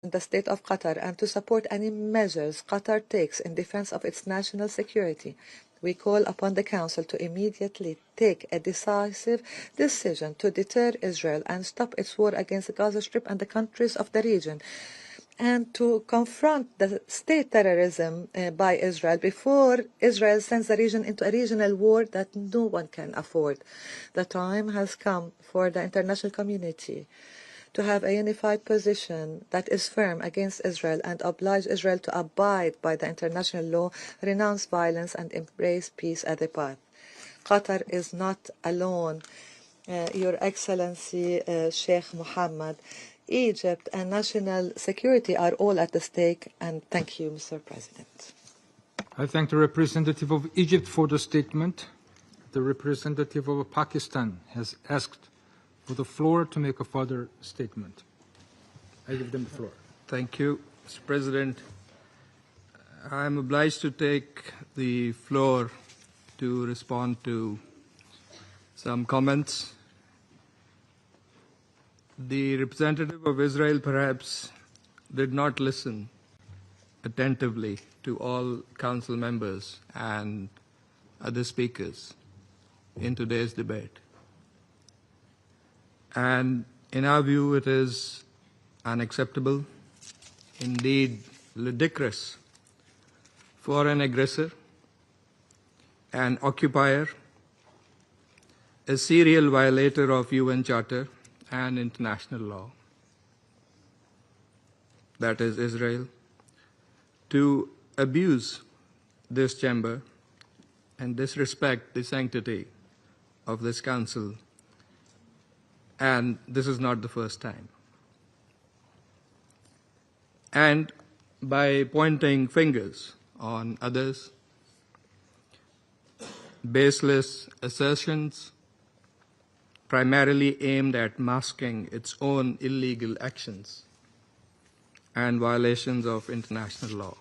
the state of Qatar and to support any measures Qatar takes in defense of its national security. We call upon the Council to immediately take a decisive decision to deter Israel and stop its war against the Gaza Strip and the countries of the region, and to confront the state terrorism by Israel before Israel sends the region into a regional war that no one can afford. The time has come for the international community to have a unified position that is firm against Israel and oblige Israel to abide by the international law, renounce violence, and embrace peace as a path. Qatar is not alone, Your Excellency Sheikh Mohammed. Egypt and national security are all at the stake, and thank you, Mr. President. I thank the representative of Egypt for the statement. The representative of Pakistan has asked for the floor to make a further statement. I give them the floor. Thank you, Mr. President. I am obliged to take the floor to respond to some comments. The representative of Israel perhaps did not listen attentively to all council members and other speakers in today's debate. And in our view, it is unacceptable, indeed ludicrous, for an aggressor, an occupier, a serial violator of UN Charter and international law, that is Israel, to abuse this chamber and disrespect the sanctity of this council. And this is not the first time. And by pointing fingers on others, baseless assertions primarily aimed at masking its own illegal actions and violations of international law.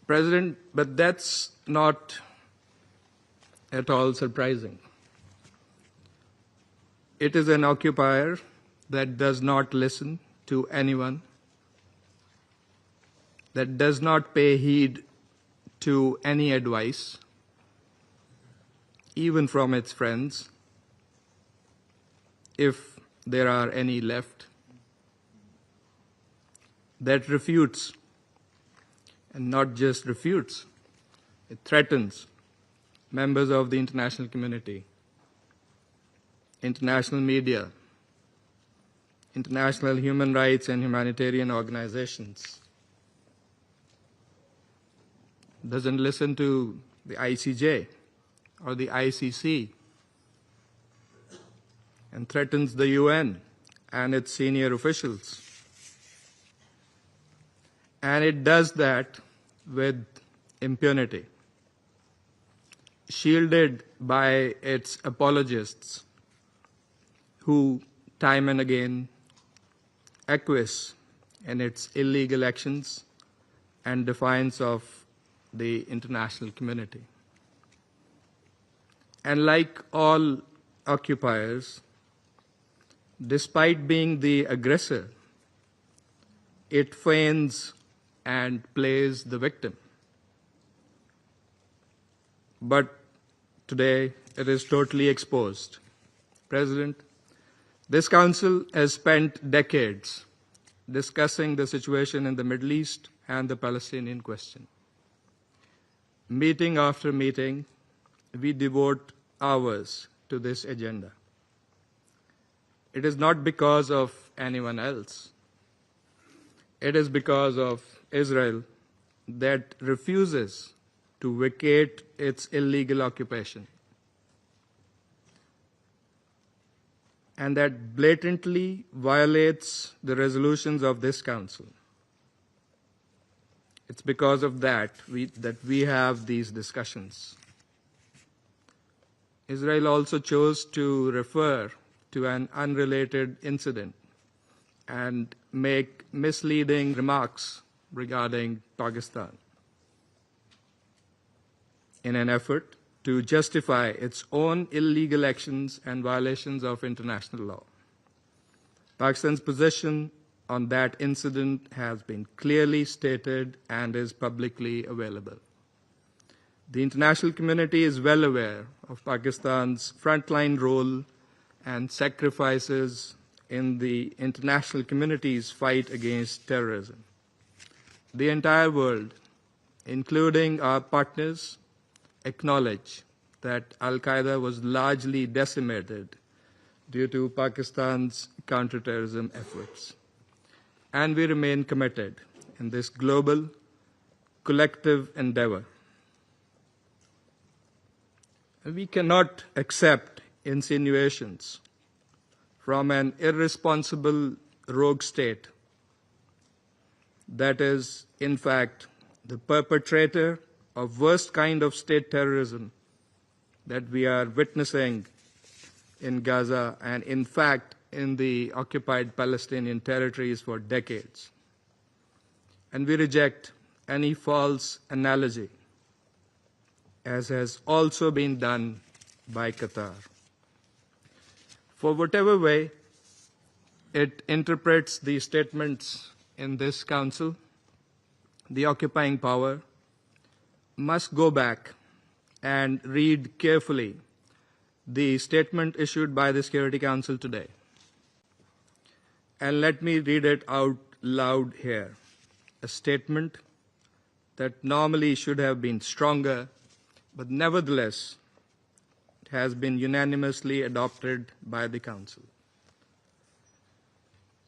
President, but that's not at all surprising. It is an occupier that does not listen to anyone, that does not pay heed to any advice, even from its friends, if there are any left, that refutes, and not just refutes, it threatens members of the international community, international media, international human rights and humanitarian organizations, doesn't listen to the ICJ or the ICC, and threatens the UN and its senior officials. And it does that with impunity, shielded by its apologists, who time and again acquiesce in its illegal actions and defiance of the international community. And like all occupiers, despite being the aggressor, it feigns and plays the victim. But today it is totally exposed. President, this Council has spent decades discussing the situation in the Middle East and the Palestinian question. Meeting after meeting, we devote hours to this agenda. It is not because of anyone else. It is because of Israel that refuses to vacate its illegal occupation, and that blatantly violates the resolutions of this Council. It's because of that we have these discussions. Israel also chose to refer to an unrelated incident and make misleading remarks regarding Pakistan in an effort to justify its own illegal actions and violations of international law. Pakistan's position on that incident has been clearly stated and is publicly available. The international community is well aware of Pakistan's frontline role and sacrifices in the international community's fight against terrorism. The entire world, including our partners, acknowledge that Al-Qaeda was largely decimated due to Pakistan's counterterrorism efforts. And we remain committed in this global, collective endeavor. We cannot accept insinuations from an irresponsible rogue state that is, in fact, the perpetrator of worst kind of state terrorism that we are witnessing in Gaza and, in fact, in the occupied Palestinian territories for decades. And we reject any false analogy, as has also been done by Qatar. For whatever way it interprets the statements in this Council, the occupying power must go back and read carefully the statement issued by the Security Council today. And let me read it out loud here. A statement that normally should have been stronger, but nevertheless it has been unanimously adopted by the Council.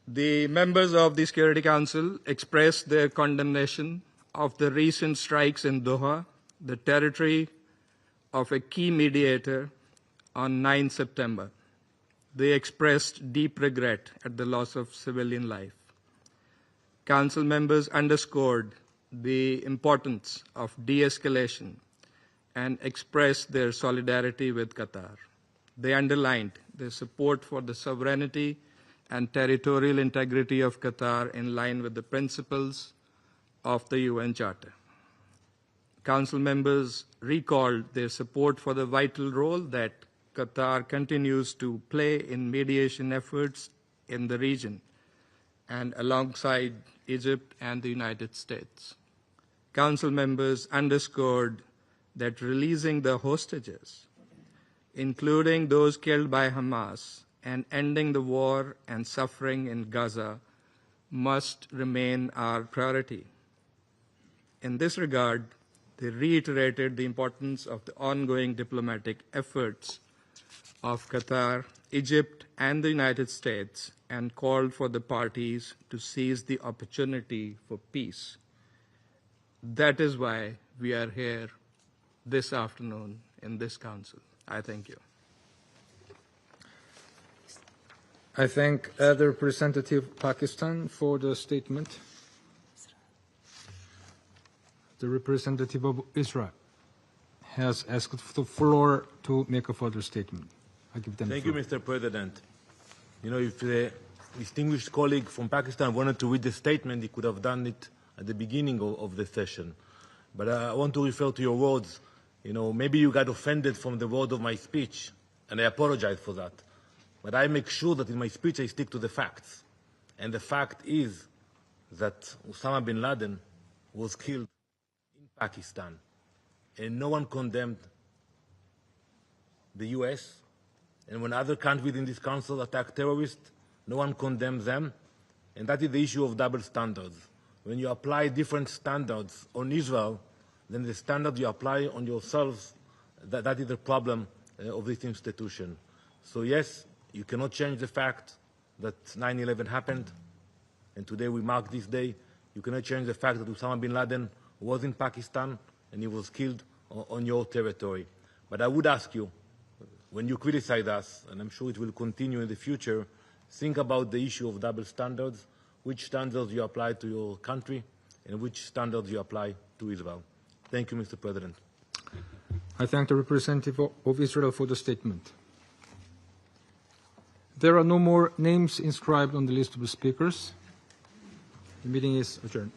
The members of the Security Council expressed their condemnation of the recent strikes in Doha, the territory of a key mediator, on 9 September. They expressed deep regret at the loss of civilian life. Council members underscored the importance of de-escalation and expressed their solidarity with Qatar. They underlined their support for the sovereignty and territorial integrity of Qatar in line with the principles of the UN Charter. Council members recalled their support for the vital role that Qatar continues to play in mediation efforts in the region and alongside Egypt and the United States. Council members underscored that releasing the hostages, including those killed by Hamas, and ending the war and suffering in Gaza must remain our priority. In this regard, they reiterated the importance of the ongoing diplomatic efforts of Qatar, Egypt, and the United States, and called for the parties to seize the opportunity for peace. That is why we are here this afternoon in this Council. I thank you. I thank the representative of Pakistan for the statement. The representative of Israel has asked the floor to make a further statement. I give them Thank the you, floor. Mr. President. You know, if the distinguished colleague from Pakistan wanted to read the statement, he could have done it at the beginning of the session. But I want to refer to your words. You know, maybe you got offended from the word of my speech, and I apologize for that. But I make sure that in my speech I stick to the facts. And the fact is that Osama bin Laden was killed in Pakistan, and no one condemned the US. And when other countries in this council attack terrorists, no one condemns them. And that is the issue of double standards. When you apply different standards on Israel, then the standard you apply on yourselves, that is the problem of this institution. So yes, you cannot change the fact that 9/11 happened, and today we mark this day. You cannot change the fact that Osama bin Laden was in Pakistan and he was killed on your territory. But I would ask you, when you criticize us, and I'm sure it will continue in the future, think about the issue of double standards, which standards you apply to your country and which standards you apply to Israel. Thank you, Mr. President. I thank the representative of Israel for the statement. There are no more names inscribed on the list of the speakers. The meeting is adjourned.